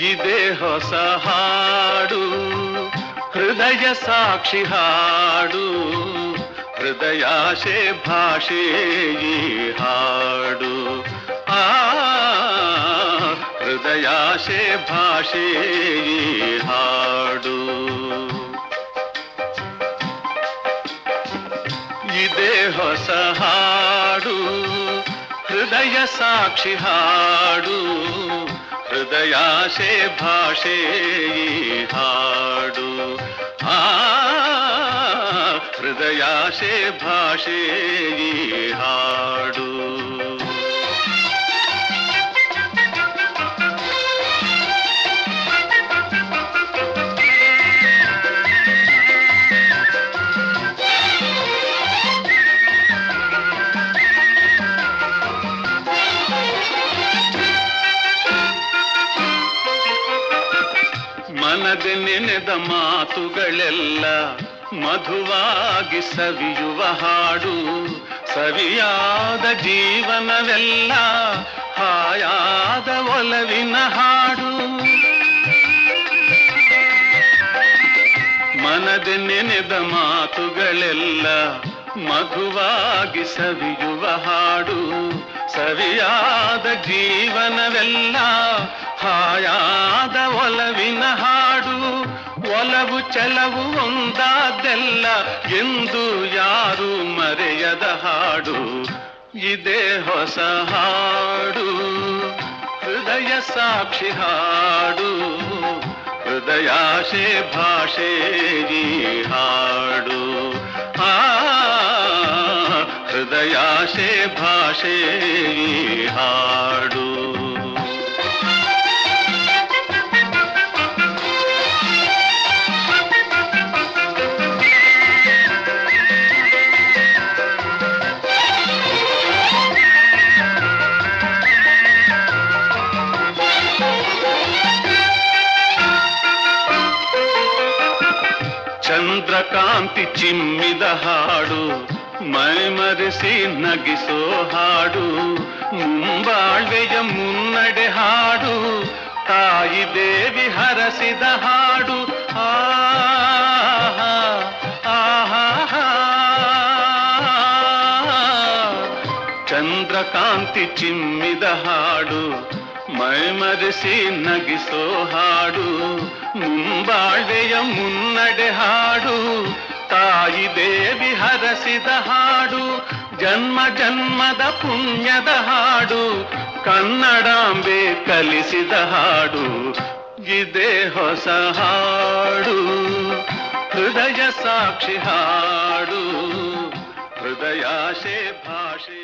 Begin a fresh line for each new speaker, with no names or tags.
ಇದೇ ಹೊಸ ಹಾಡು, ಹೃದಯ ಸಾಕ್ಷಿ ಹಾಡು, ಹೃದಯಾಶೆ ಭಾಷೆ ಈ ಹಾಡು. ಹೃದಯಾಶೆ ಭಾಷೆ ಈ ಹಾಡು. ಇದೇ ಹೊಸ ಹಾಡು, ಹೃದಯ ಸಾಕ್ಷಿ ಹಾಡು, ಹೃದಯಾಶೆ ಭಾಷೆ ಈ ಹಾಡು. ಹೃದಯಾಶೆ ಭಾಷೆ ಈ ಹಾಡು. ಮನದ ನೆನೆದ ಮಾತುಗಳೆಲ್ಲ ಮಧುವಾಗಿ ಸವಿಯುವ ಹಾಡು, ಸವಿಯಾದ ಜೀವನವೆಲ್ಲ ಹಾಯಾದ ಒಲವಿನ ಹಾಡು. ಮನದ ನೆನೆದ ಮಾತುಗಳೆಲ್ಲ ಮಧುವಾಗಿ ಸವಿಯುವ ಹಾಡು, ಸವಿಯಾದ ಜೀವನವೆಲ್ಲ ಹಾಯಾದ ಒಲವಿನ ಹಾಡು. ಒಲವು ಛಲವು ಒಂದಾದೆಲ್ಲ ಎಂದು ಯಾರು ಮರೆಯದ ಹಾಡು. ಇದೇ ಹೊಸ ಹಾಡು, ಹೃದಯ ಸಾಕ್ಷಿ ಹಾಡು, ಹೃದಯಾಶೆ ಭಾಷೆ ಈ ಹಾಡು. ಹೃದಯಾಶೆ ಭಾಷೆ ಈ ಹಾಡು. ಚಂದ್ರಕಾಂತಿ ಚಿಮ್ಮಿದ ಹಾಡು, ಮೈಮರೆಸಿ ನಗಿಸೋ ಹಾಡು, ಮುಂಬಾಳ್ವೆಯ ಮುನ್ನಡೆ ಹಾಡು, ತಾಯಿ ದೇವಿ ಹರಸಿದ ಹಾಡು. ಚಂದ್ರಕಾಂತಿ ಚಿಮ್ಮಿದ ಹಾಡು, ಮೈಮರೆಸಿ ನಗಿಸೋ ಹಾಡು, ಮುಂಬಾಳ್ವೆಯ ಮುನ್ನಡೆ ಹಾಡು, ತಾಯಿ ದೇವಿ ಹರಸಿದ ಹಾಡು. ಜನ್ಮ ಜನ್ಮದ ಪುಣ್ಯದ ಹಾಡು, ಕನ್ನಡಾಂಬೆ ಕಲಿಸಿದ ಹಾಡು. ಇದೇ ಹೊಸ ಹಾಡು, ಹೃದಯ ಸಾಕ್ಷಿ ಹಾಡು, ಹೃದಯಾಶೆ ಭಾಷೆ.